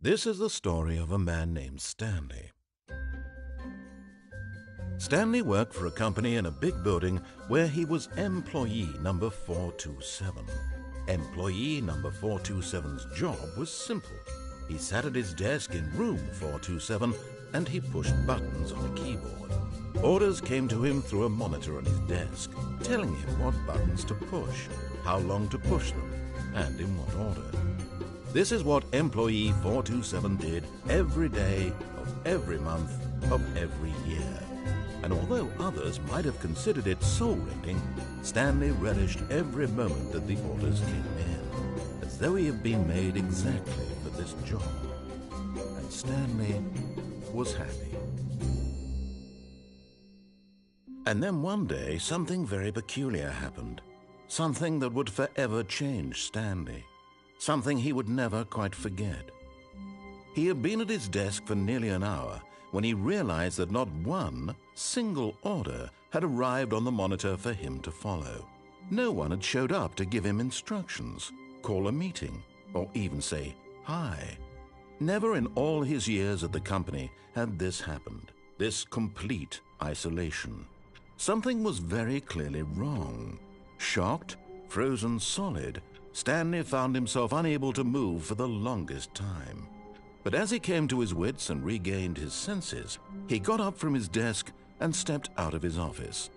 This is the story of a man named Stanley. Stanley worked for a company in a big building where he was employee number 427. Employee number 427's job was simple. He sat at his desk in room 427 and he pushed buttons on a keyboard. Orders came to him through a monitor on his desk, telling him what buttons to push, how long to push them, and in what order. This is what employee 427 did every day of every month of every year. And although others might have considered it soul-rending, Stanley relished every moment that the orders came in, as though he had been made exactly for this job. And Stanley was happy. And then one day, something very peculiar happened. Something that would forever change Stanley. Something he would never quite forget. He had been at his desk for nearly an hour when he realized that not one single order had arrived on the monitor for him to follow. No one had showed up to give him instructions, call a meeting, or even say hi. Never in all his years at the company had this happened, this complete isolation. Something was very clearly wrong. Shocked, frozen solid, Stanley found himself unable to move for the longest time. But as he came to his wits and regained his senses, he got up from his desk and stepped out of his office.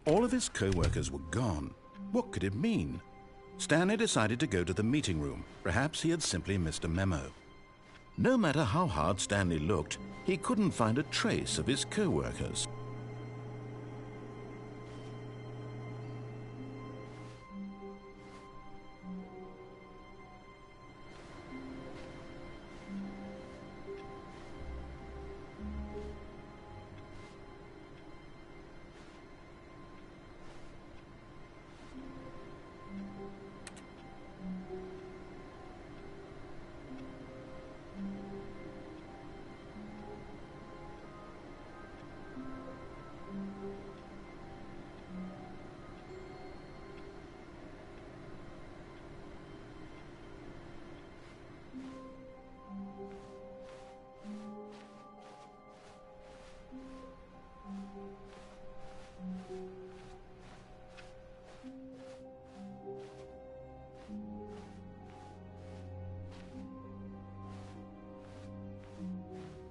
All of his co-workers were gone. What could it mean? Stanley decided to go to the meeting room. Perhaps he had simply missed a memo. No matter how hard Stanley looked, he couldn't find a trace of his co-workers.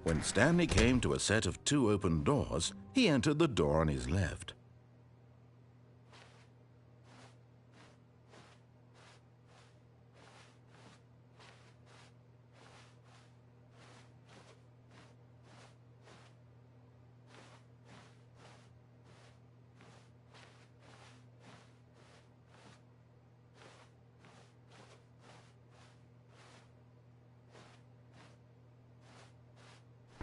When Stanley came to a set of 2 open doors, he entered the door on his left.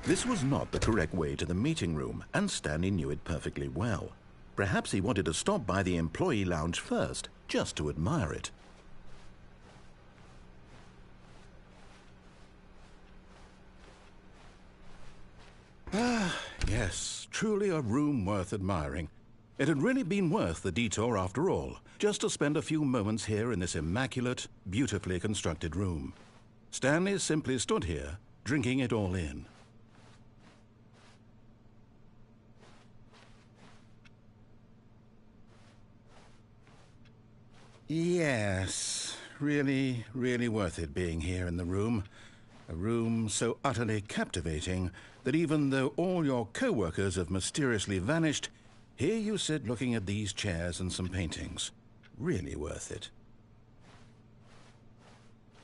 This was not the correct way to the meeting room, and Stanley knew it perfectly well. Perhaps he wanted to stop by the employee lounge first, just to admire it. Yes, truly a room worth admiring. It had really been worth the detour after all, just to spend a few moments here in this immaculate, beautifully constructed room. Stanley simply stood here, drinking it all in. Yes, really worth it being here in the room. A room so utterly captivating that even though all your co-workers have mysteriously vanished, here you sit looking at these chairs and some paintings. Really worth it.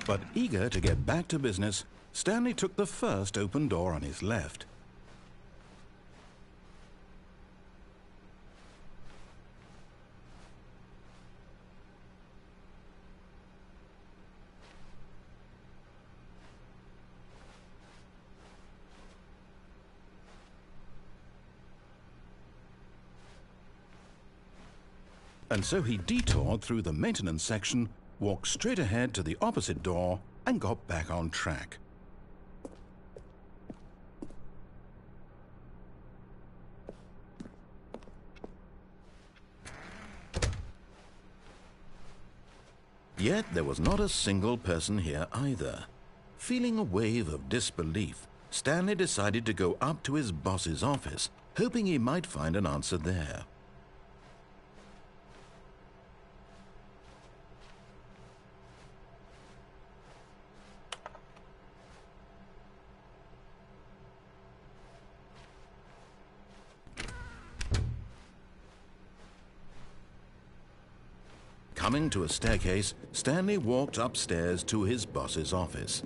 But eager to get back to business, Stanley took the first open door on his left. And so he detoured through the maintenance section, walked straight ahead to the opposite door, and got back on track. Yet there was not a single person here either. Feeling a wave of disbelief, Stanley decided to go up to his boss's office, hoping he might find an answer there. Coming to a staircase, Stanley walked upstairs to his boss's office.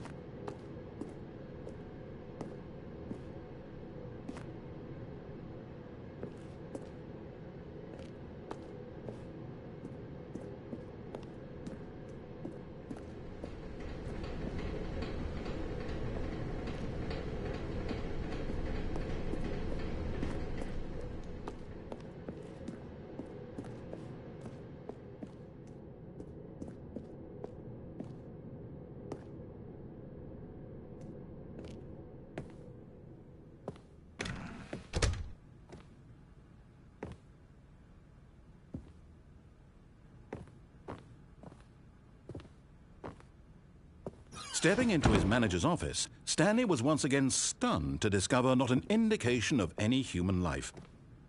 Stepping into his manager's office, Stanley was once again stunned to discover not an indication of any human life.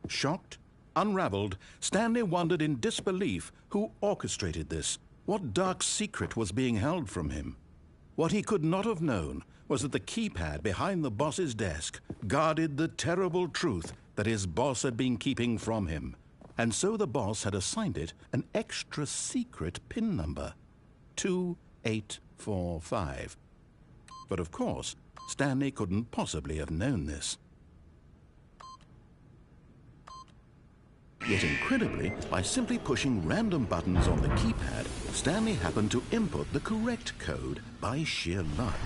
Shocked, unraveled, Stanley wondered in disbelief who orchestrated this, what dark secret was being held from him. What he could not have known was that the keypad behind the boss's desk guarded the terrible truth that his boss had been keeping from him. And so the boss had assigned it an extra secret PIN number, 2845. But of course, Stanley couldn't possibly have known this. Yet incredibly, by simply pushing random buttons on the keypad, Stanley happened to input the correct code by sheer luck.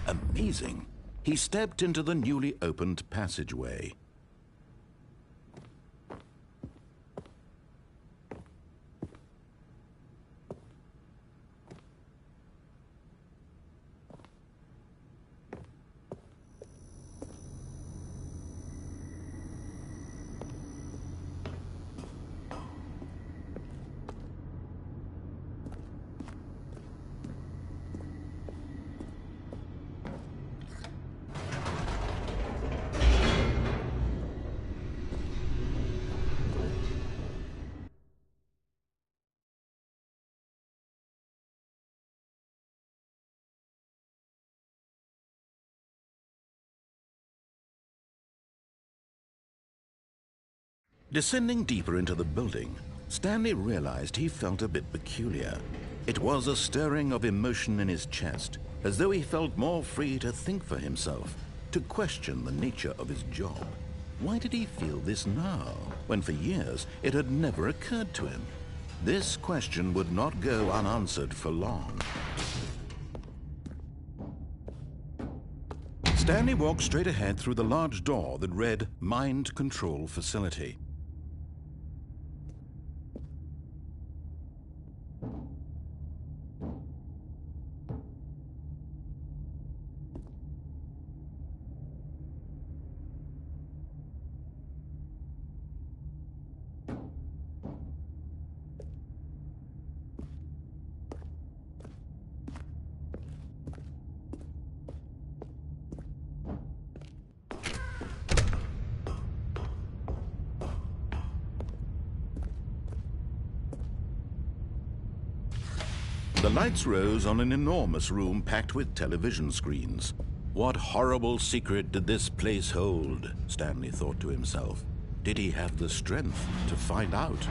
Amazing. He stepped into the newly opened passageway. Descending deeper into the building, Stanley realized he felt a bit peculiar. It was a stirring of emotion in his chest, as though he felt more free to think for himself, to question the nature of his job. Why did he feel this now, when for years it had never occurred to him? This question would not go unanswered for long. Stanley walked straight ahead through the large door that read Mind Control Facility. The lights rose on an enormous room packed with television screens. What horrible secret did this place hold? Stanley thought to himself. Did he have the strength to find out?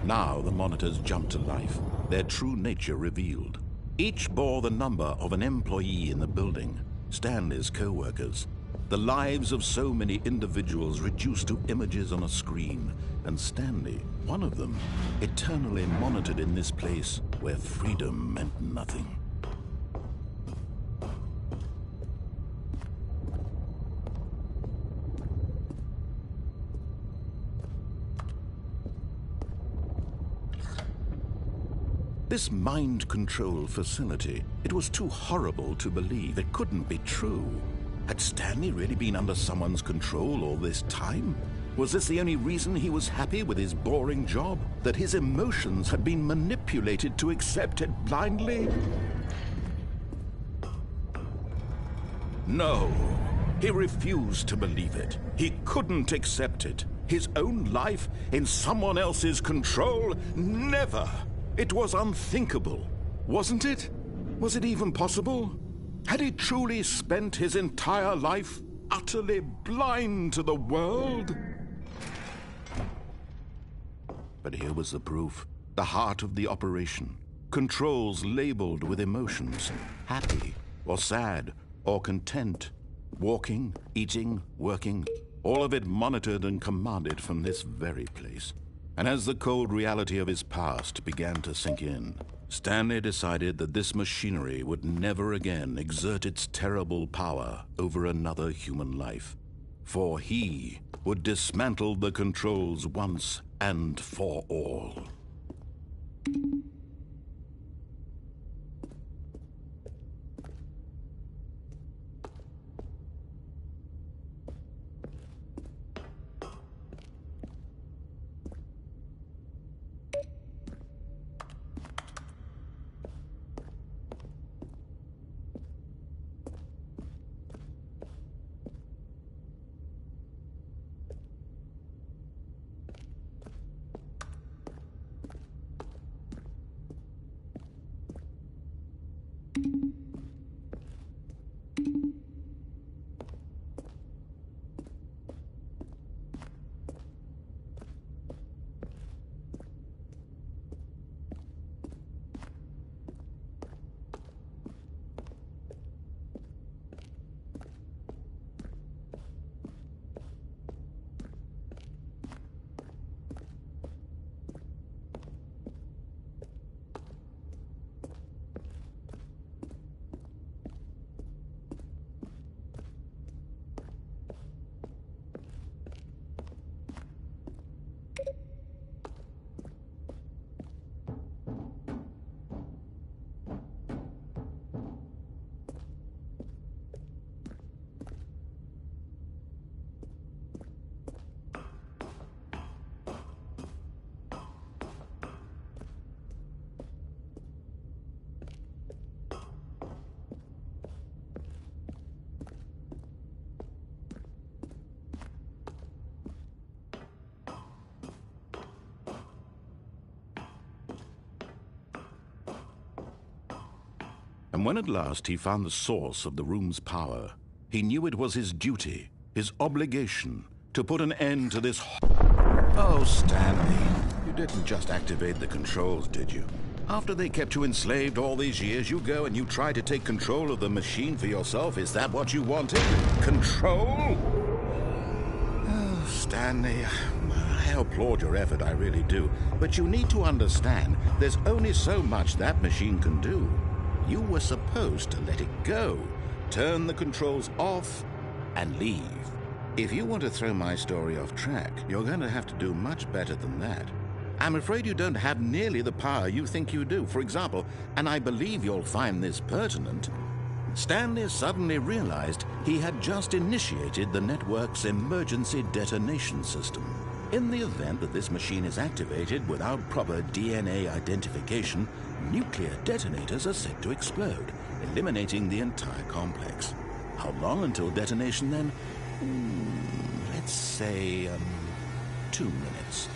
Now the monitors jumped to life, their true nature revealed. Each bore the number of an employee in the building, Stanley's co-workers. The lives of so many individuals reduced to images on a screen, and Stanley, one of them, eternally monitored in this place where freedom meant nothing. This mind control facility, it was too horrible to believe. It couldn't be true. Had Stanley really been under someone's control all this time? Was this the only reason he was happy with his boring job? That his emotions had been manipulated to accept it blindly? No, he refused to believe it. He couldn't accept it. His own life in someone else's control? Never! It was unthinkable, wasn't it? Was it even possible? Had he truly spent his entire life utterly blind to the world? But here was the proof, the heart of the operation. Controls labeled with emotions, happy or sad or content, walking, eating, working, all of it monitored and commanded from this very place. And as the cold reality of his past began to sink in, Stanley decided that this machinery would never again exert its terrible power over another human life. For he would dismantle the controls once and for all. And when at last he found the source of the room's power, he knew it was his duty, his obligation, to put an end to this. Oh, Stanley, you didn't just activate the controls, did you? After they kept you enslaved all these years, you go and you try to take control of the machine for yourself. Is that what you wanted? Control? Oh, Stanley, I applaud your effort, I really do. But you need to understand, there's only so much that machine can do. You were supposed to let it go, turn the controls off, and leave. If you want to throw my story off track, you're going to have to do much better than that. I'm afraid you don't have nearly the power you think you do. For example, and I believe you'll find this pertinent, Stanley suddenly realized he had just initiated the network's emergency detonation system. In the event that this machine is activated without proper DNA identification, nuclear detonators are set to explode, eliminating the entire complex. How long until detonation then? Let's say, 2 minutes.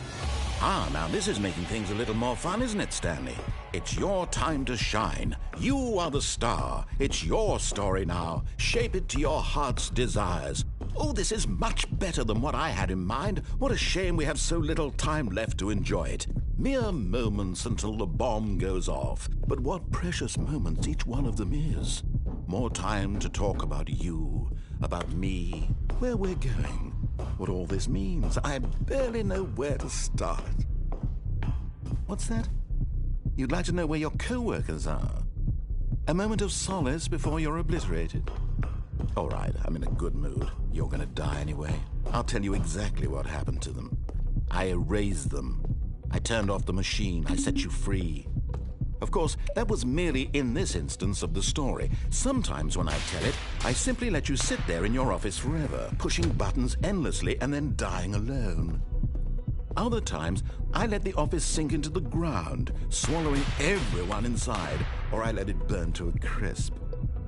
Ah, now this is making things a little more fun, isn't it, Stanley? It's your time to shine. You are the star. It's your story now. Shape it to your heart's desires. Oh, this is much better than what I had in mind. What a shame we have so little time left to enjoy it. Mere moments until the bomb goes off. But what precious moments each one of them is. More time to talk about you, about me, where we're going, what all this means. I barely know where to start. What's that? You'd like to know where your co-workers are? A moment of solace before you're obliterated? All right, I'm in a good mood. You're gonna die anyway. I'll tell you exactly what happened to them. I erased them. I turned off the machine. I set you free. Of course, that was merely in this instance of the story. Sometimes when I tell it, I simply let you sit there in your office forever, pushing buttons endlessly and then dying alone. Other times, I let the office sink into the ground, swallowing everyone inside, or I let it burn to a crisp.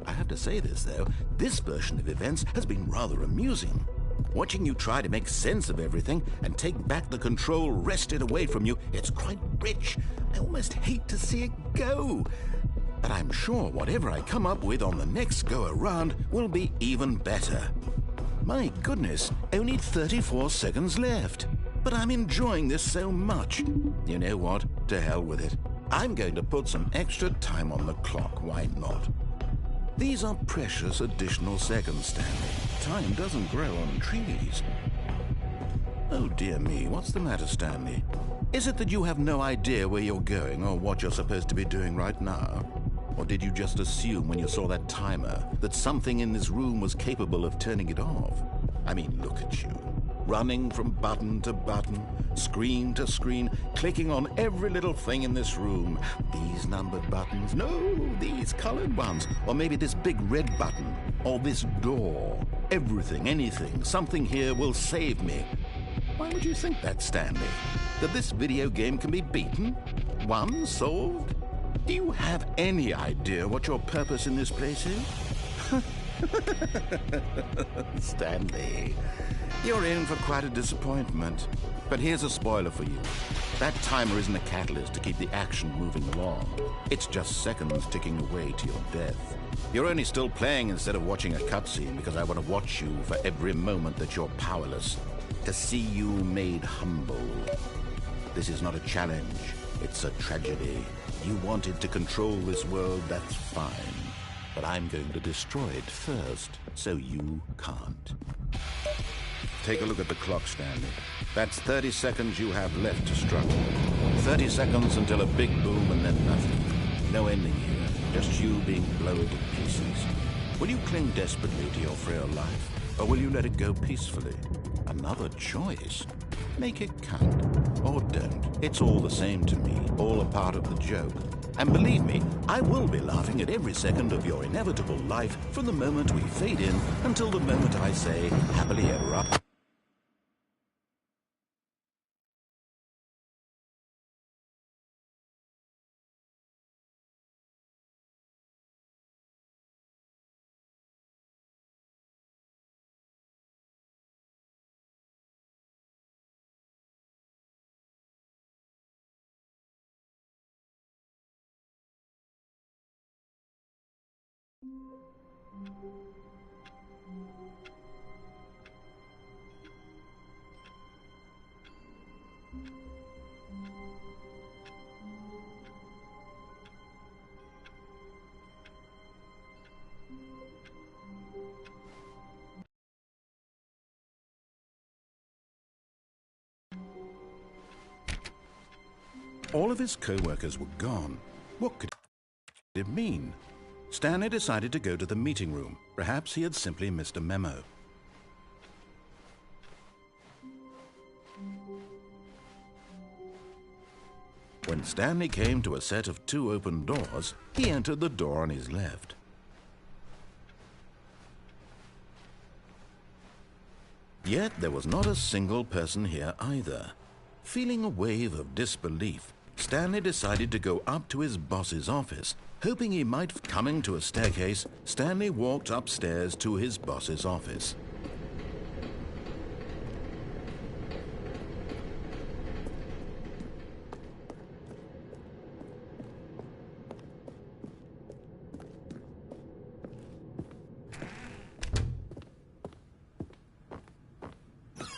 I have to say this, though, this version of events has been rather amusing. Watching you try to make sense of everything and take back the control wrested away from you, it's quite rich. I almost hate to see it go. But I'm sure whatever I come up with on the next go-around will be even better. My goodness, only 34 seconds left. But I'm enjoying this so much. You know what? To hell with it. I'm going to put some extra time on the clock. Why not? These are precious additional seconds, Stanley. Time doesn't grow on trees. Oh dear me, what's the matter, Stanley? Is it that you have no idea where you're going or what you're supposed to be doing right now? Or did you just assume when you saw that timer that something in this room was capable of turning it off? I mean, look at you. Running from button to button, screen to screen, clicking on every little thing in this room. These numbered buttons, no, these colored ones, or maybe this big red button, or this door. Everything, anything, something here will save me. Why would you think that, Stanley? That this video game can be beaten? Won? Solved? Do you have any idea what your purpose in this place is? Stanley, you're in for quite a disappointment. But here's a spoiler for you. That timer isn't a catalyst to keep the action moving along. It's just seconds ticking away to your death. You're only still playing instead of watching a cutscene because I want to watch you for every moment that you're powerless. To see you made humble. This is not a challenge. It's a tragedy. You wanted to control this world, that's fine. But I'm going to destroy it first, so you can't. Take a look at the clock, Stanley. That's 30 seconds you have left to struggle. 30 seconds until a big boom and then nothing. No ending here, just you being blown to pieces. Will you cling desperately to your frail life, or will you let it go peacefully? Another choice. Make it count, or don't. It's all the same to me, all a part of the joke. And believe me, I will be laughing at every second of your inevitable life from the moment we fade in until the moment I say, happily ever after. All of his co-workers were gone. What could it mean? Stanley decided to go to the meeting room. Perhaps he had simply missed a memo. When Stanley came to a set of 2 open doors, he entered the door on his left. Yet there was not a single person here either. Feeling a wave of disbelief, Stanley decided to go up to his boss's office. Hoping he might coming to a staircase, Stanley walked upstairs to his boss's office.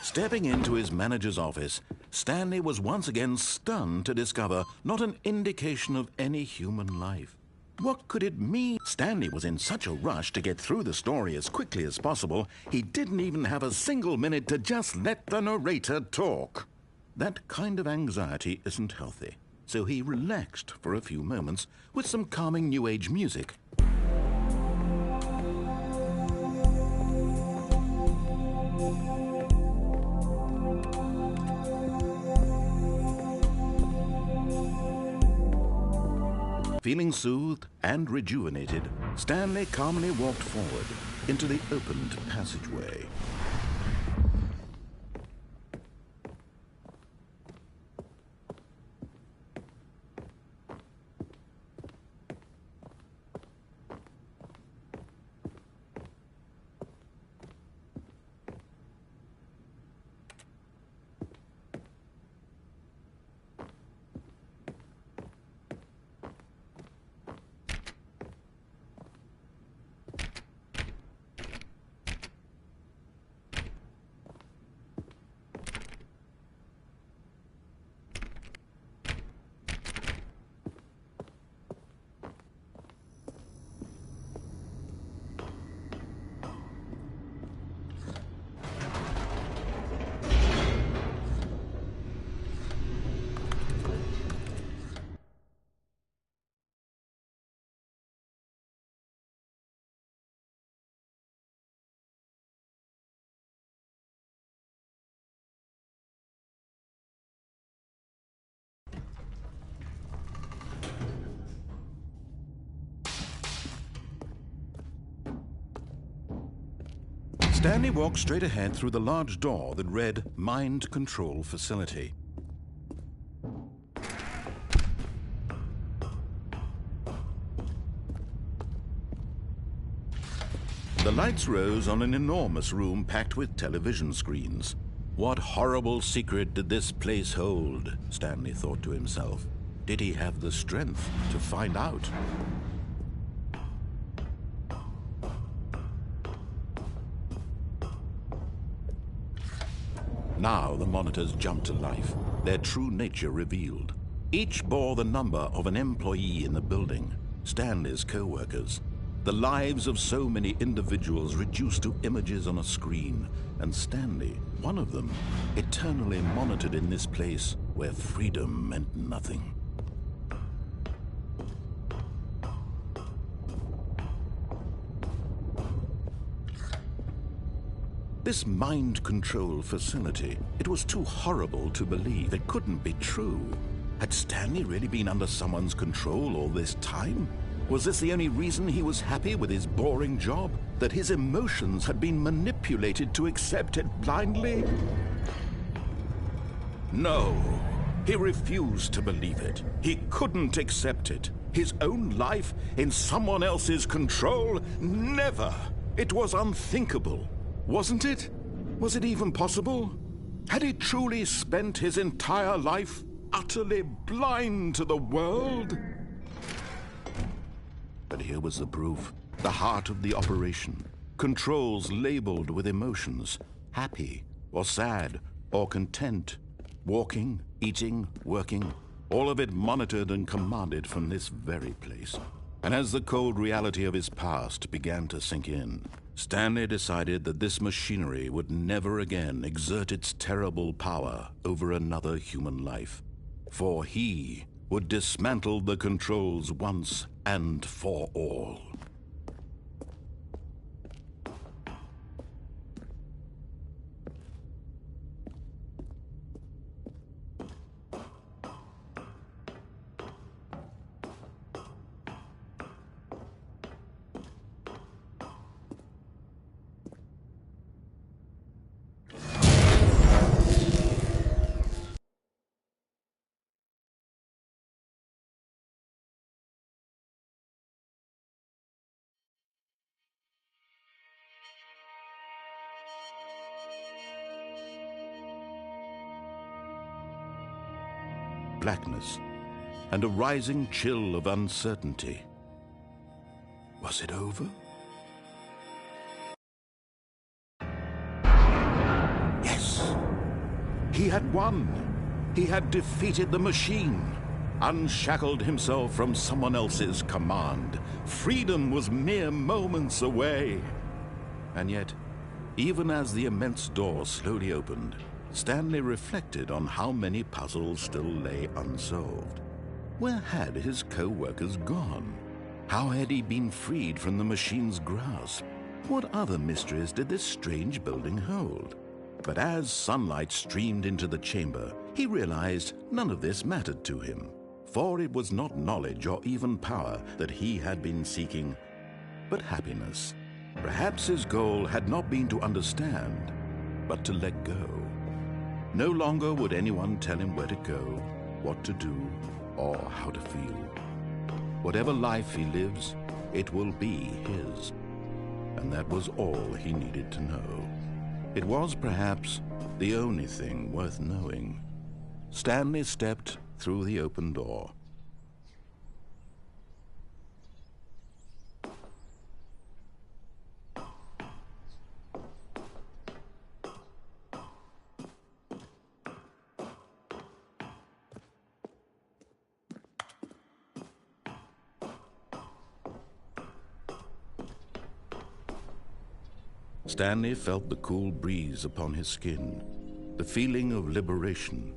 Stepping into his manager's office, Stanley was once again stunned to discover not an indication of any human life. What could it mean? Stanley was in such a rush to get through the story as quickly as possible, he didn't even have a single minute to just let the narrator talk. That kind of anxiety isn't healthy, so he relaxed for a few moments with some calming New Age music. Feeling soothed and rejuvenated, Stanley calmly walked forward into the opened passageway. Stanley walked straight ahead through the large door that read Mind Control Facility. The lights rose on an enormous room packed with television screens. What horrible secret did this place hold? Stanley thought to himself. Did he have the strength to find out? Now the monitors jumped to life, their true nature revealed. Each bore the number of an employee in the building, Stanley's co-workers. The lives of so many individuals reduced to images on a screen, and Stanley, one of them, eternally monitored in this place where freedom meant nothing. This mind control facility, it was too horrible to believe. It couldn't be true. Had Stanley really been under someone's control all this time? Was this the only reason he was happy with his boring job? That his emotions had been manipulated to accept it blindly? No, he refused to believe it. He couldn't accept it. His own life in someone else's control? Never! It was unthinkable. Wasn't it? Was it even possible? Had he truly spent his entire life utterly blind to the world? But here was the proof. The heart of the operation. Controls labeled with emotions. Happy, or sad, or content. Walking, eating, working. All of it monitored and commanded from this very place. And as the cold reality of his past began to sink in, Stanley decided that this machinery would never again exert its terrible power over another human life. For he would dismantle the controls once and for all. blackness and a rising chill of uncertainty. Was it over? Yes! He had won! He had defeated the machine, unshackled himself from someone else's command. Freedom was mere moments away. And yet, even as the immense door slowly opened, Stanley reflected on how many puzzles still lay unsolved. Where had his co-workers gone? How had he been freed from the machine's grasp? What other mysteries did this strange building hold? But as sunlight streamed into the chamber, he realized none of this mattered to him, for it was not knowledge or even power that he had been seeking, but happiness. Perhaps his goal had not been to understand, but to let go. No longer would anyone tell him where to go, what to do, or how to feel. Whatever life he lives, it will be his. And that was all he needed to know. It was perhaps the only thing worth knowing. Stanley stepped through the open door. Stanley felt the cool breeze upon his skin, the feeling of liberation,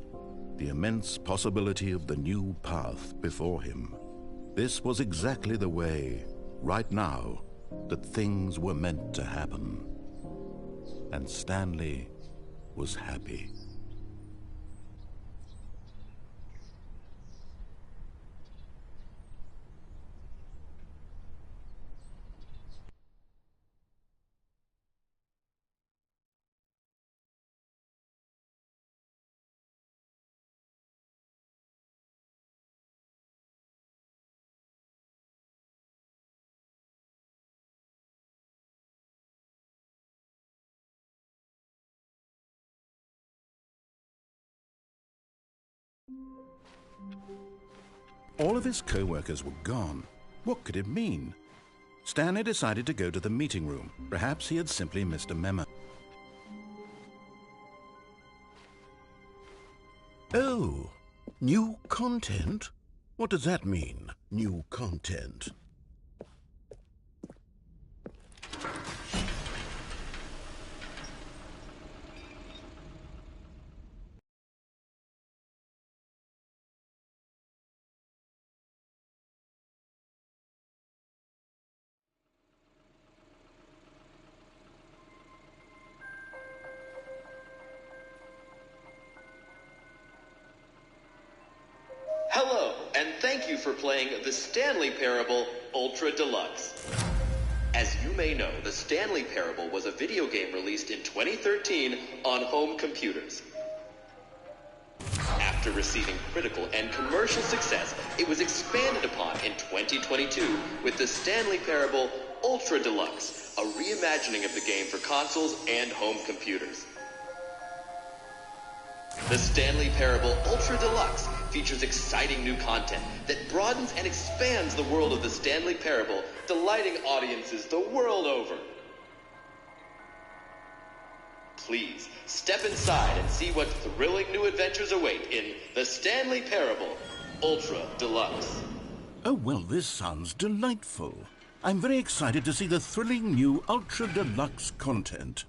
the immense possibility of the new path before him. This was exactly the way, right now, that things were meant to happen. And Stanley was happy. All of his co-workers were gone. What could it mean? Stanley decided to go to the meeting room. Perhaps he had simply missed a memo. Oh, new content? What does that mean, new content? Hello, and thank you for playing the Stanley Parable Ultra Deluxe. As you may know, the Stanley Parable was a video game released in 2013 on home computers. After receiving critical and commercial success, it was expanded upon in 2022 with the Stanley Parable Ultra Deluxe, a reimagining of the game for consoles and home computers. The Stanley Parable Ultra Deluxe features exciting new content that broadens and expands the world of the Stanley Parable, delighting audiences the world over. Please, step inside and see what thrilling new adventures await in the Stanley Parable Ultra Deluxe. Oh, well, this sounds delightful. I'm very excited to see the thrilling new Ultra Deluxe content.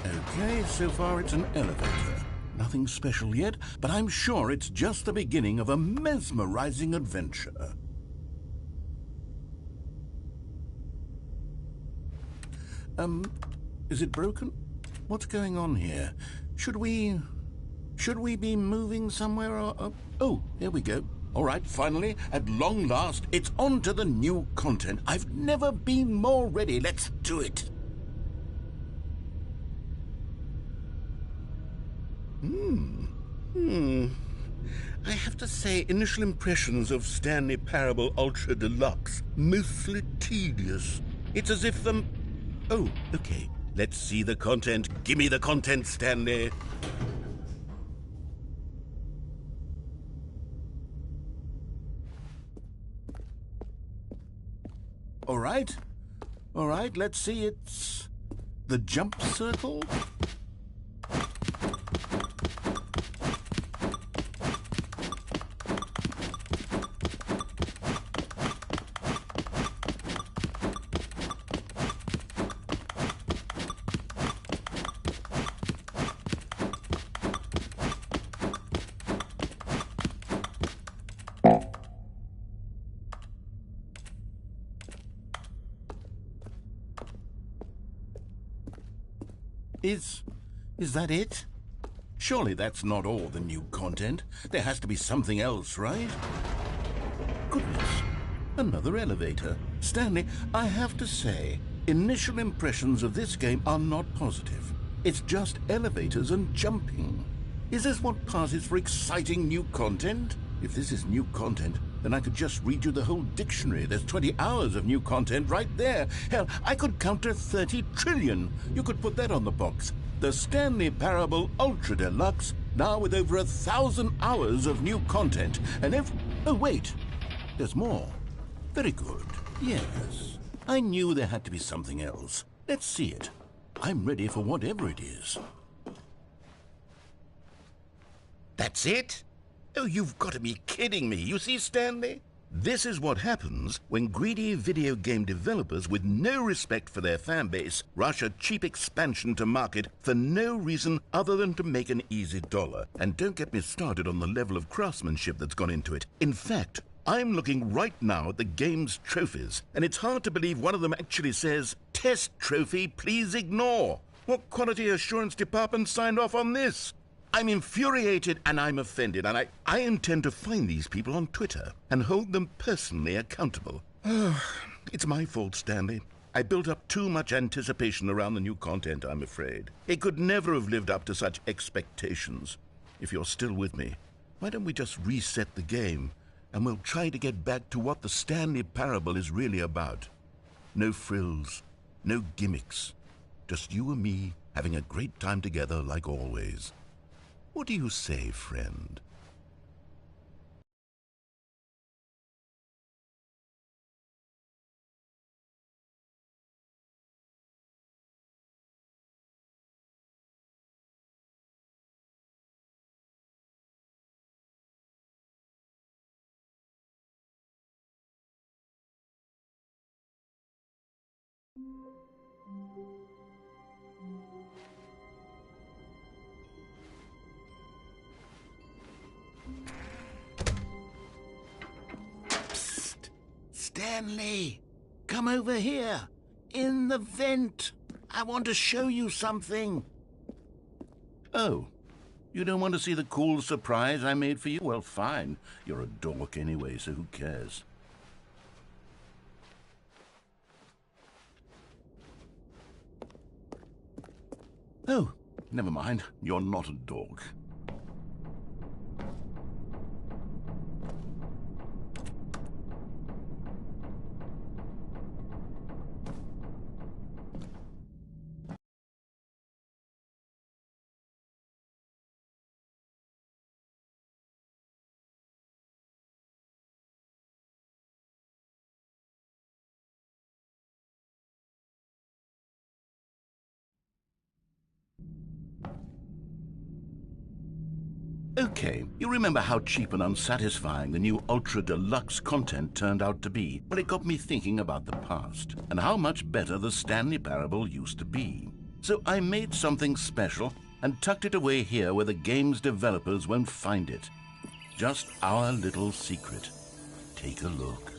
Okay, so far it's an elevator. Nothing special yet, but I'm sure it's just the beginning of a mesmerizing adventure. Is it broken? What's going on here? Should we be moving somewhere or... Oh, here we go. All right, finally, at long last, it's on to the new content. I've never been more ready. Let's do it. I have to say, initial impressions of Stanley Parable Ultra Deluxe, mostly tedious. It's as if the... Oh, okay. Let's see the content. Give me the content, Stanley. All right. All right, let's see. It's the jump circle. Is that it? Surely that's not all the new content. There has to be something else, right? Goodness, another elevator. Stanley, I have to say, initial impressions of this game are not positive. It's just elevators and jumping. Is this what passes for exciting new content? If this is new content, then I could just read you the whole dictionary. There's 20 hours of new content right there. Hell, I could count to 30 trillion. You could put that on the box. The Stanley Parable Ultra Deluxe, now with over 1,000 hours of new content. And oh, wait. There's more. Very good. Yes. I knew there had to be something else. Let's see it. I'm ready for whatever it is. That's it? Oh, you've got to be kidding me. You see, Stanley? This is what happens when greedy video game developers with no respect for their fan base rush a cheap expansion to market for no reason other than to make an easy dollar. And don't get me started on the level of craftsmanship that's gone into it. In fact, I'm looking right now at the game's trophies, and it's hard to believe one of them actually says, "Test trophy, please ignore." What quality assurance department signed off on this? I'm infuriated and I'm offended, and I intend to find these people on Twitter and hold them personally accountable. It's my fault, Stanley. I built up too much anticipation around the new content, I'm afraid. It could never have lived up to such expectations. If you're still with me, why don't we just reset the game, and we'll try to get back to what the Stanley Parable is really about. No frills, no gimmicks. Just you and me having a great time together like always. What do you say, friend? Psst! Stanley! Come over here! In the vent! I want to show you something! Oh, you don't want to see the cool surprise I made for you? Well, fine. You're a dork anyway, so who cares? Oh, never mind. You're not a dork. Okay, you remember how cheap and unsatisfying the new Ultra Deluxe content turned out to be? Well, it got me thinking about the past and how much better the Stanley Parable used to be. So I made something special and tucked it away here where the game's developers won't find it. Just our little secret. Take a look.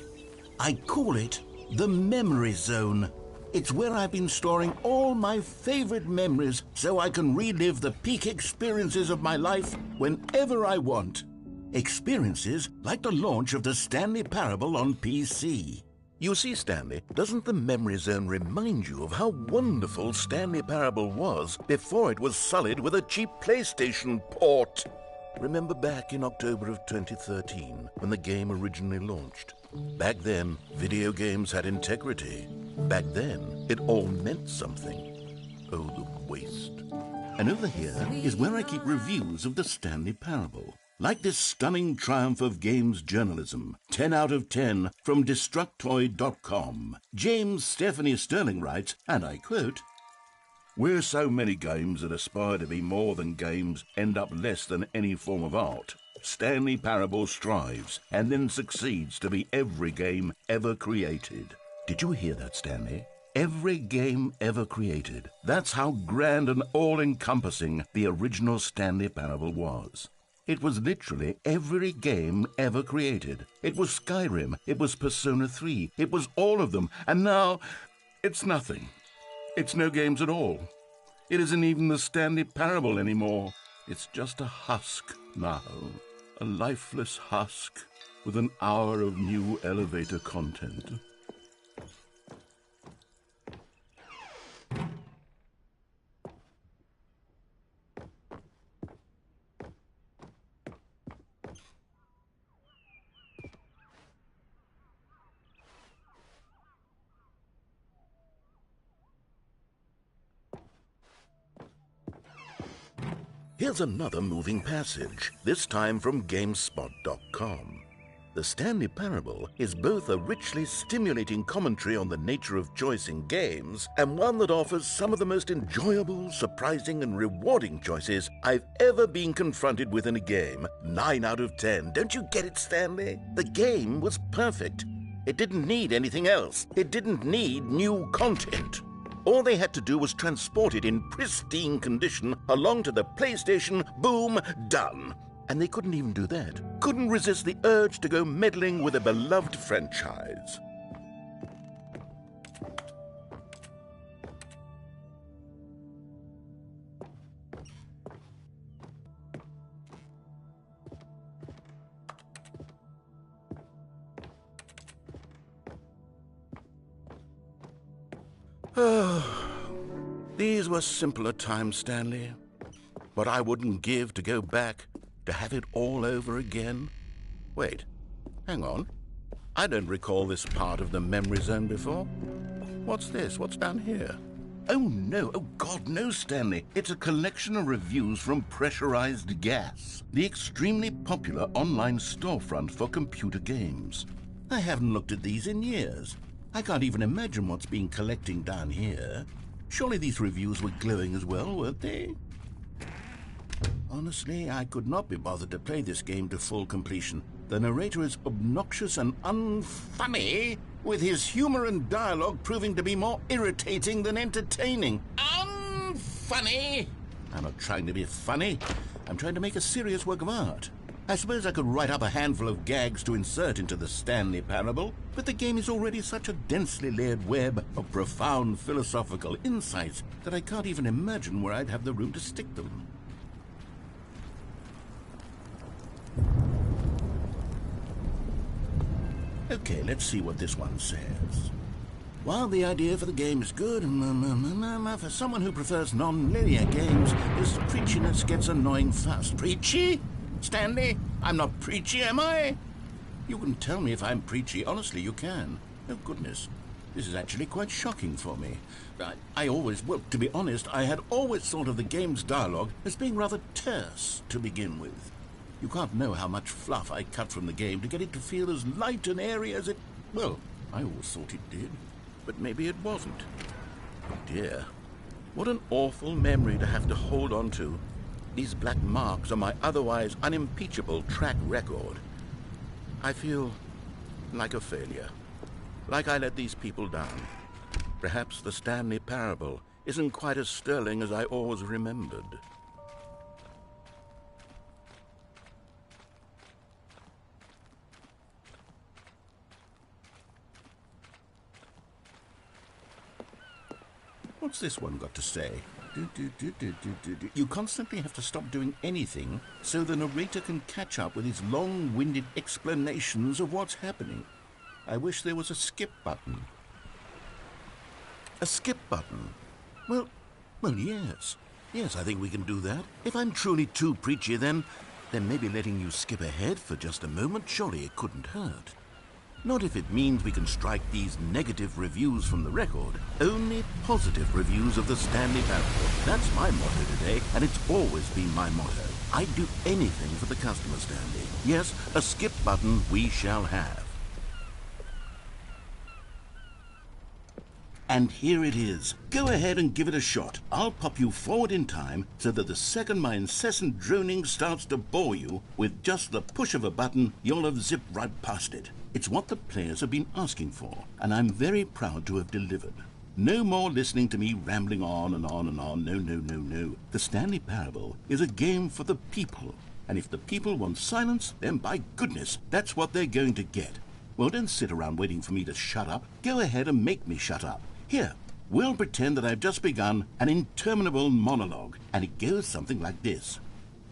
I call it the Memory Zone. It's where I've been storing all my favorite memories so I can relive the peak experiences of my life whenever I want. Experiences like the launch of the Stanley Parable on PC. You see, Stanley, doesn't the Memory Zone remind you of how wonderful Stanley Parable was before it was sullied with a cheap PlayStation port? Remember back in October of 2013 when the game originally launched? Back then, video games had integrity. Back then, it all meant something. Oh, the waste. And over here is where I keep reviews of the Stanley Parable. Like this stunning triumph of games journalism, 10 out of 10 from Destructoid.com. James Stephanie Sterling writes, and I quote, "Where so many games that aspire to be more than games end up less than any form of art, Stanley Parable strives and then succeeds to be every game ever created." Did you hear that, Stanley? Every game ever created. That's how grand and all-encompassing the original Stanley Parable was. It was literally every game ever created. It was Skyrim, it was Persona 3, it was all of them, and now it's nothing. It's no games at all. It isn't even the Stanley Parable anymore. It's just a husk now, a lifeless husk with an hour of new elevator content. Here's another moving passage, this time from GameSpot.com. The Stanley Parable is both a richly stimulating commentary on the nature of choice in games and one that offers some of the most enjoyable, surprising, and rewarding choices I've ever been confronted with in a game. 9 out of 10. Don't you get it, Stanley? The game was perfect. It didn't need anything else. It didn't need new content. All they had to do was transport it in pristine condition along to the PlayStation, boom, done. And they couldn't even do that. Couldn't resist the urge to go meddling with a beloved franchise. These were simpler times, Stanley. What I wouldn't give to go back, to have it all over again. Wait, hang on. I don't recall this part of the memory zone before. What's this? What's down here? Oh, no. Oh, God, no, Stanley. It's a collection of reviews from Pressurized Gas, the extremely popular online storefront for computer games. I haven't looked at these in years. I can't even imagine what's been collecting down here. Surely these reviews were glowing as well, weren't they? Honestly, I could not be bothered to play this game to full completion. The narrator is obnoxious and unfunny, with his humor and dialogue proving to be more irritating than entertaining. Unfunny! I'm not trying to be funny. I'm trying to make a serious work of art. I suppose I could write up a handful of gags to insert into the Stanley Parable, but the game is already such a densely layered web of profound philosophical insights that I can't even imagine where I'd have the room to stick them. Okay, let's see what this one says. While the idea for the game is good, for someone who prefers non-linear games, this preachiness gets annoying fast. Preachy? Stanley, I'm not preachy, am I? You can tell me if I'm preachy. Honestly, you can. Oh, goodness. This is actually quite shocking for me. Well, to be honest, I had always thought of the game's dialogue as being rather terse to begin with. You can't know how much fluff I cut from the game to get it to feel as light and airy as it... Well, I always thought it did. But maybe it wasn't. Oh, dear. What an awful memory to have to hold on to. These black marks are my otherwise unimpeachable track record. I feel like a failure. Like I let these people down. Perhaps the Stanley Parable isn't quite as sterling as I always remembered. What's this one got to say? You constantly have to stop doing anything so the narrator can catch up with his long-winded explanations of what's happening. I wish there was a skip button. A skip button? Well, yes. Yes, I think we can do that. If I'm truly too preachy, then maybe letting you skip ahead for just a moment, surely it couldn't hurt. Not if it means we can strike these negative reviews from the record. Only positive reviews of the Stanley Parable. That's my motto today, and it's always been my motto. I'd do anything for the customer, Stanley. Yes, a skip button we shall have. And here it is. Go ahead and give it a shot. I'll pop you forward in time so that the second my incessant droning starts to bore you, with just the push of a button, you'll have zipped right past it. It's what the players have been asking for, and I'm very proud to have delivered. No more listening to me rambling on and on and on. No, no, no, no. The Stanley Parable is a game for the people. And if the people want silence, then by goodness, that's what they're going to get. Well, don't sit around waiting for me to shut up. Go ahead and make me shut up. Here, we'll pretend that I've just begun an interminable monologue, and it goes something like this.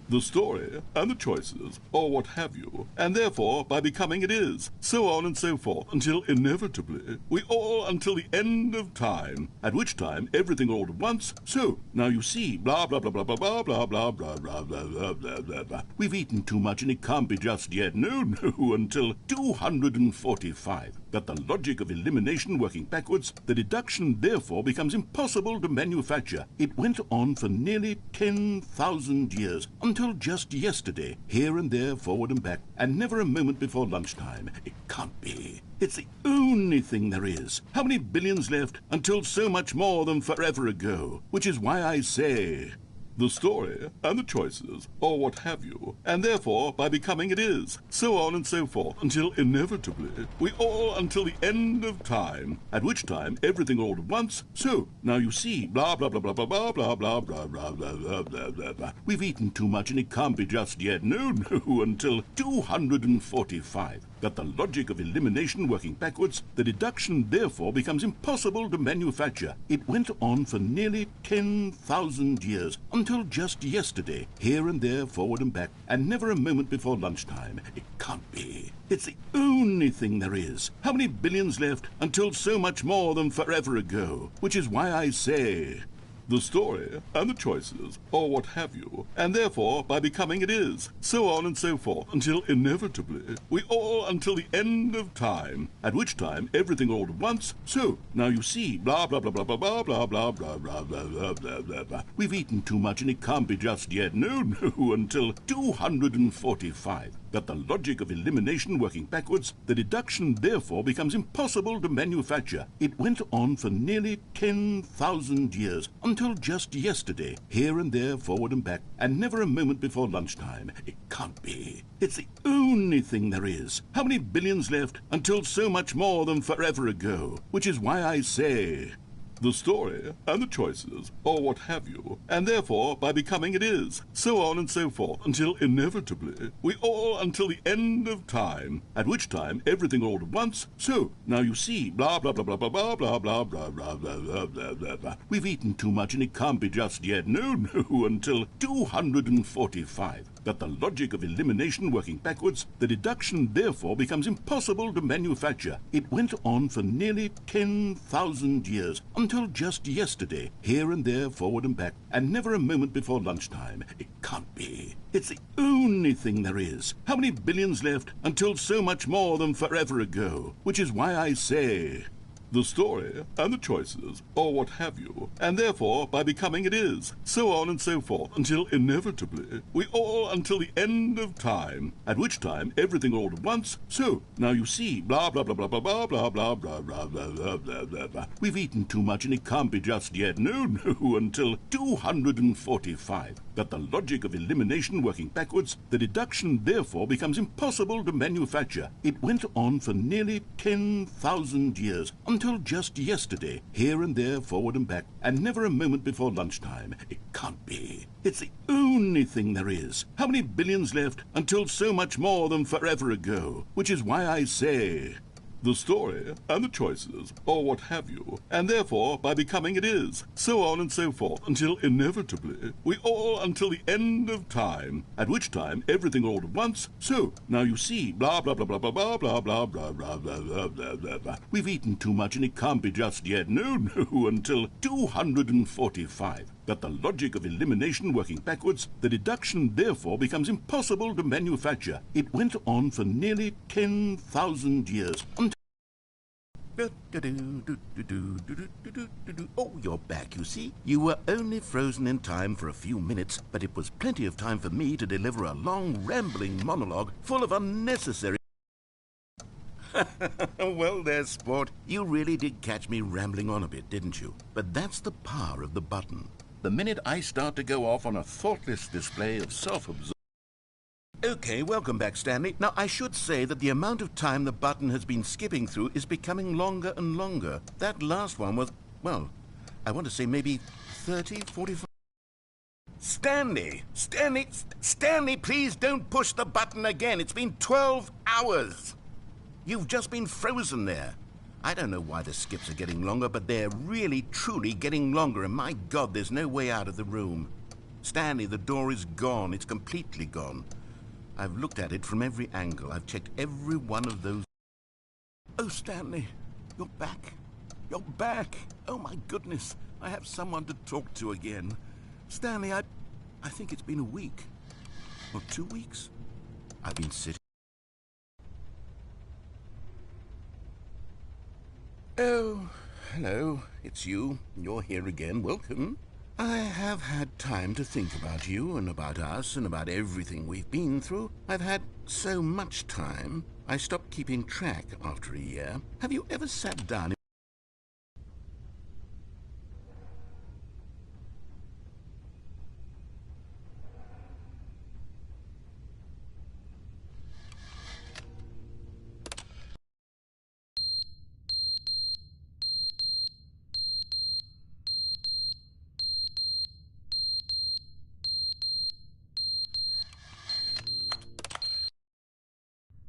The story and the choices, or what have you, and therefore by becoming it is, so on and so forth, until inevitably we all until the end of time, at which time everything all at once, so now you see, blah blah blah blah blah blah blah blah blah blah blah blah blah blah blah. We've eaten too much and it can't be just yet, no, until 245. That the logic of elimination working backwards, the deduction therefore becomes impossible to manufacture. It went on for nearly 10,000 years, until just yesterday, here and there, forward and back, and never a moment before lunchtime. It can't be. It's the only thing there is. How many billions left until so much more than forever ago? Which is why I say... the story and the choices, or what have you, and therefore by becoming it is, so on and so forth, until inevitably we all until the end of time, at which time everything all at once, so now you see, blah blah blah blah blah blah blah blah blah blah blah blah blah blah. We've eaten too much and it can't be just yet, no, until 245. That the logic of elimination working backwards, the deduction therefore becomes impossible to manufacture. It went on for nearly 10,000 years, until just yesterday, here and there, forward and back, and never a moment before lunchtime. It can't be. It's the only thing there is. How many billions left until so much more than forever ago? Which is why I say... the story and the choices, or what have you, and therefore by becoming it is, so on and so forth, until inevitably we all until the end of time, at which time everything all at once, so now you see, blah blah blah blah blah blah blah blah blah blah blah blah blah blah. We've eaten too much and it can't be just yet, no, until 245. That the logic of elimination working backwards, the deduction therefore becomes impossible to manufacture. It went on for nearly 10,000 years, until just yesterday, here and there, forward and back, and never a moment before lunchtime. It can't be. It's the only thing there is. How many billions left until so much more than forever ago? Which is why I say... the story and the choices, or what have you, and therefore by becoming it is, so on and so forth, until inevitably we all until the end of time, at which time everything all at once, so now you see, blah blah blah blah blah blah blah blah blah blah blah blah blah blah. We've eaten too much and it can't be just yet, no, until 245. That the logic of elimination working backwards, the deduction therefore becomes impossible to manufacture. It went on for nearly 10,000 years, until just yesterday, here and there, forward and back, and never a moment before lunchtime. It can't be. It's the only thing there is. How many billions left until so much more than forever ago? Which is why I say... the story and the choices, or what have you, and therefore by becoming it is, so on and so forth, until inevitably we all until the end of time, at which time everything all at once, so now you see, blah blah blah blah blah blah blah blah blah blah blah blah blah blah. We've eaten too much and it can't be just yet, no, until 245. That the logic of elimination working backwards, the deduction therefore becomes impossible to manufacture. It went on for nearly 10,000 years, until just yesterday, here and there, forward and back, and never a moment before lunchtime. It can't be. It's the only thing there is. How many billions left until so much more than forever ago? Which is why I say... the story and the choices, or what have you, and therefore by becoming it is, so on and so forth, until inevitably we all until the end of time, at which time everything all at once, so now you see, blah blah blah blah blah blah blah blah blah blah blah blah blah blah. We've eaten too much and it can't be just yet, no, until 245. But the logic of elimination working backwards, the deduction therefore becomes impossible to manufacture. It went on for nearly 10,000 years. Oh, you're back, you see. You were only frozen in time for a few minutes, but it was plenty of time for me to deliver a long, rambling monologue full of unnecessary... Well, there, sport. You really did catch me rambling on a bit, didn't you? But that's the power of the button. The minute I start to go off on a thoughtless display of self-absorption... Okay, welcome back, Stanley. Now, I should say that the amount of time the button has been skipping through is becoming longer and longer. That last one was, well, I want to say maybe 30, 45... Stanley! Stanley, please don't push the button again. It's been 12 hours. You've just been frozen there. I don't know why the skips are getting longer, but they're really, truly getting longer, and my God, there's no way out of the room. Stanley, the door is gone. It's completely gone. I've looked at it from every angle. I've checked every one of those... Oh, Stanley, you're back. You're back. Oh, my goodness. I have someone to talk to again. Stanley, I think it's been a week. Or 2 weeks. I've been sitting... Oh, hello. It's you. You're here again. Welcome. I have had time to think about you and about us and about everything we've been through. I've had so much time, I stopped keeping track after a year. Have you ever sat down...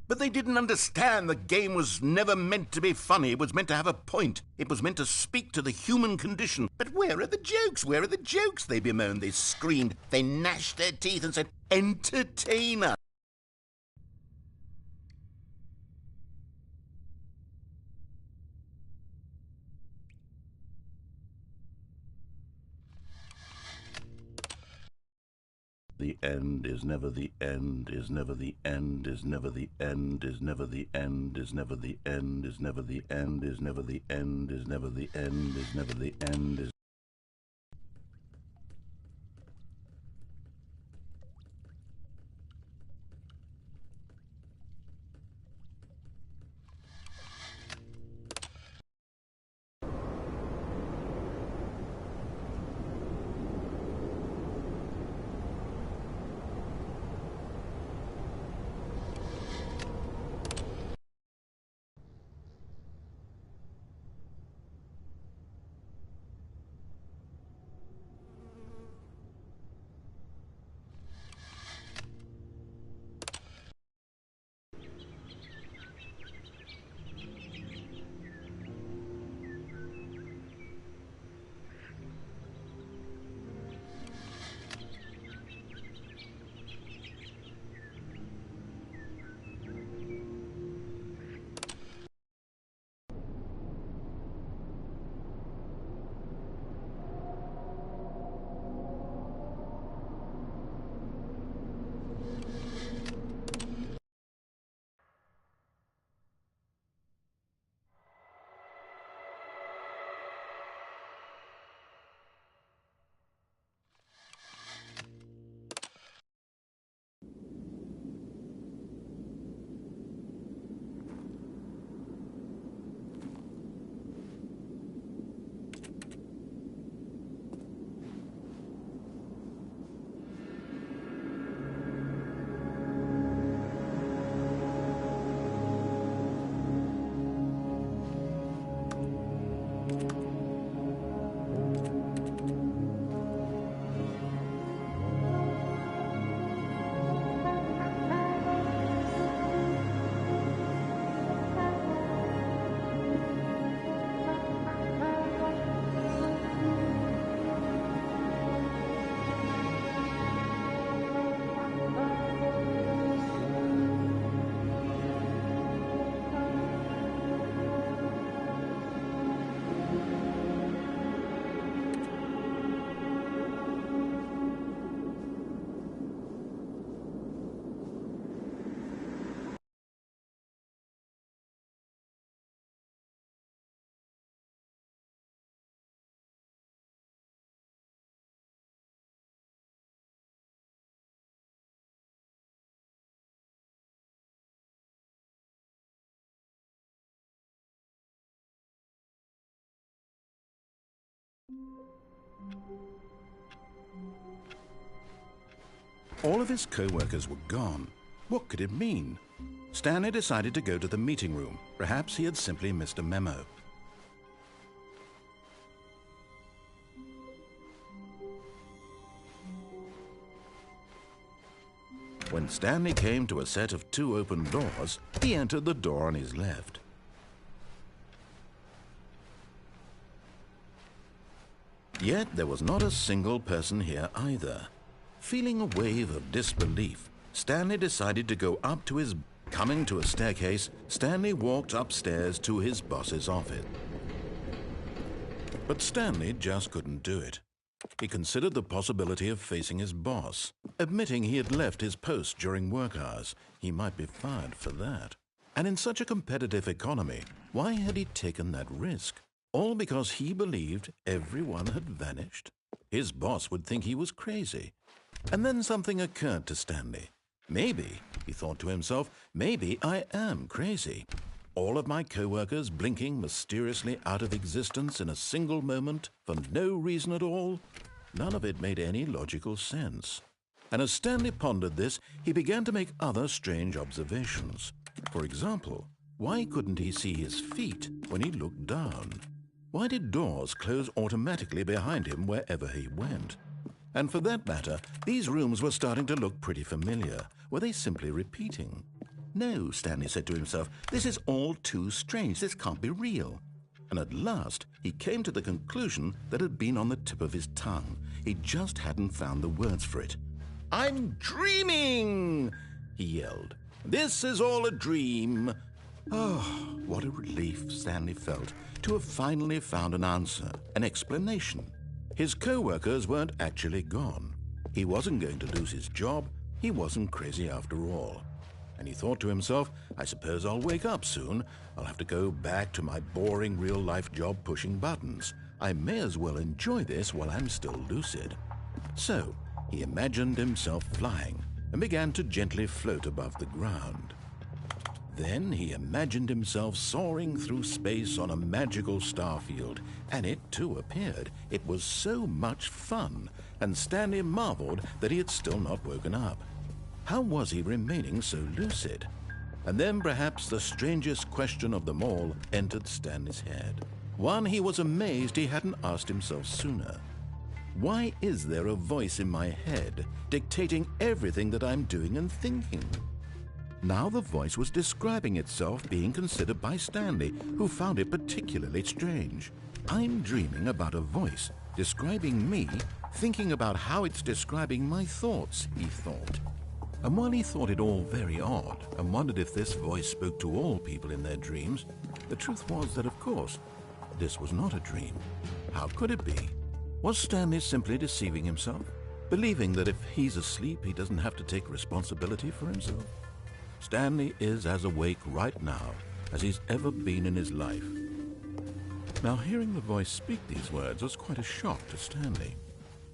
But they didn't understand the game was never meant to be funny. It was meant to have a point. It was meant to speak to the human condition. But where are the jokes? Where are the jokes? They bemoaned, they screamed, they gnashed their teeth and said, entertain us. The end is never the end, is never the end, is never the end, is never the end, is never the end, is never the end, is never the end, is never the end, is never the end, is... All of his co-workers were gone. What could it mean? Stanley decided to go to the meeting room. Perhaps he had simply missed a memo. When Stanley came to a set of 2 open doors, he entered the door on his left. Yet there was not a single person here either. Feeling a wave of disbelief, Stanley decided to go up to his... Coming to a staircase, Stanley walked upstairs to his boss's office. But Stanley just couldn't do it. He considered the possibility of facing his boss. Admitting he had left his post during work hours, he might be fired for that. And in such a competitive economy, why had he taken that risk? All because he believed everyone had vanished? His boss would think he was crazy. And then something occurred to Stanley. Maybe, he thought to himself, maybe I am crazy. All of my co-workers blinking mysteriously out of existence in a single moment for no reason at all? None of it made any logical sense. And as Stanley pondered this, he began to make other strange observations. For example, why couldn't he see his feet when he looked down? Why did doors close automatically behind him wherever he went? And for that matter, these rooms were starting to look pretty familiar. Were they simply repeating? No, Stanley said to himself, this is all too strange. This can't be real. And at last, he came to the conclusion that had been on the tip of his tongue. He just hadn't found the words for it. "I'm dreaming!" he yelled. "This is all a dream." Oh, what a relief Stanley felt to have finally found an answer, an explanation. His co-workers weren't actually gone. He wasn't going to lose his job. He wasn't crazy after all. And he thought to himself, I suppose I'll wake up soon. I'll have to go back to my boring real-life job pushing buttons. I may as well enjoy this while I'm still lucid. So he imagined himself flying and began to gently float above the ground. Then he imagined himself soaring through space on a magical starfield, and it too appeared. It was so much fun, and Stanley marveled that he had still not woken up. How was he remaining so lucid? And then perhaps the strangest question of them all entered Stanley's head. One he was amazed he hadn't asked himself sooner. Why is there a voice in my head dictating everything that I'm doing and thinking? Now the voice was describing itself being considered by Stanley, who found it particularly strange. I'm dreaming about a voice describing me, thinking about how it's describing my thoughts, he thought. And while he thought it all very odd and wondered if this voice spoke to all people in their dreams, the truth was that, of course, this was not a dream. How could it be? Was Stanley simply deceiving himself, believing that if he's asleep, he doesn't have to take responsibility for himself? Stanley is as awake right now as he's ever been in his life. Now, hearing the voice speak these words was quite a shock to Stanley.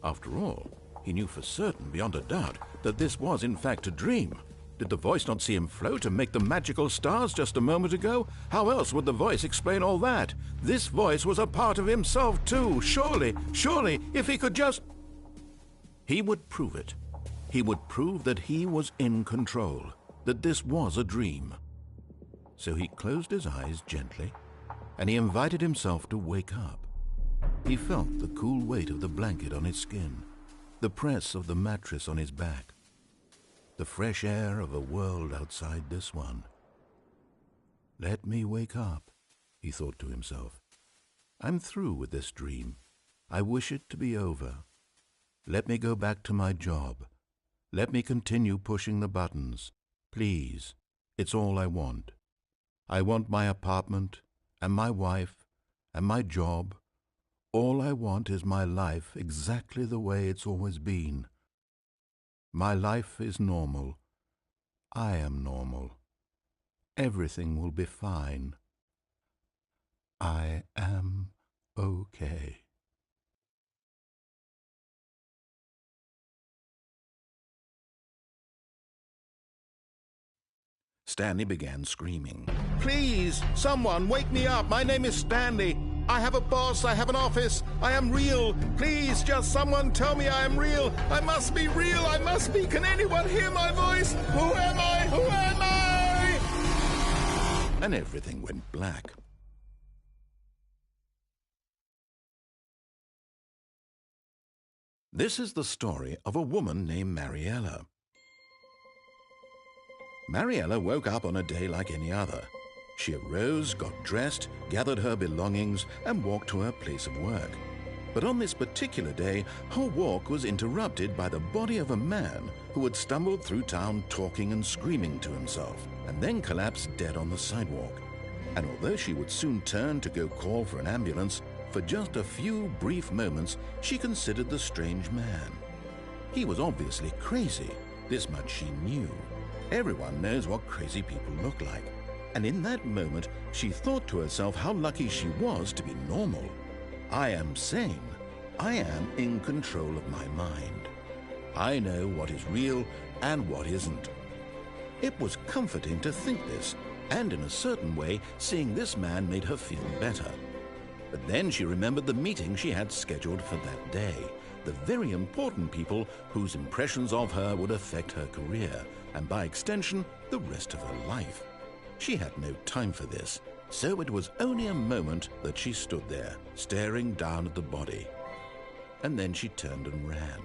After all, he knew for certain, beyond a doubt, that this was in fact a dream. Did the voice not see him float and make the magical stars just a moment ago? How else would the voice explain all that? This voice was a part of himself too. Surely, if he could just... He would prove it. He would prove that he was in control, that this was a dream. So he closed his eyes gently, and he invited himself to wake up. He felt the cool weight of the blanket on his skin, the press of the mattress on his back, the fresh air of a world outside this one. Let me wake up, he thought to himself. I'm through with this dream. I wish it to be over. Let me go back to my job. Let me continue pushing the buttons. Please, it's all I want. I want my apartment and my wife and my job. All I want is my life exactly the way it's always been. My life is normal. I am normal. Everything will be fine. I am okay. Stanley began screaming. Please, someone, wake me up. My name is Stanley. I have a boss, I have an office, I am real. Please, just someone tell me I am real. I must be real, I must be. Can anyone hear my voice? Who am I? Who am I? And everything went black. This is the story of a woman named Mariella. Mariella woke up on a day like any other. She arose, got dressed, gathered her belongings, and walked to her place of work. But on this particular day, her walk was interrupted by the body of a man who had stumbled through town talking and screaming to himself, and then collapsed dead on the sidewalk. And although she would soon turn to go call for an ambulance, for just a few brief moments she considered the strange man. He was obviously crazy, this much she knew. Everyone knows what crazy people look like. And in that moment, she thought to herself how lucky she was to be normal. I am sane. I am in control of my mind. I know what is real and what isn't. It was comforting to think this, and in a certain way, seeing this man made her feel better. But then she remembered the meeting she had scheduled for that day, the very important people whose impressions of her would affect her career, and by extension, the rest of her life. She had no time for this, so it was only a moment that she stood there, staring down at the body. And then she turned and ran.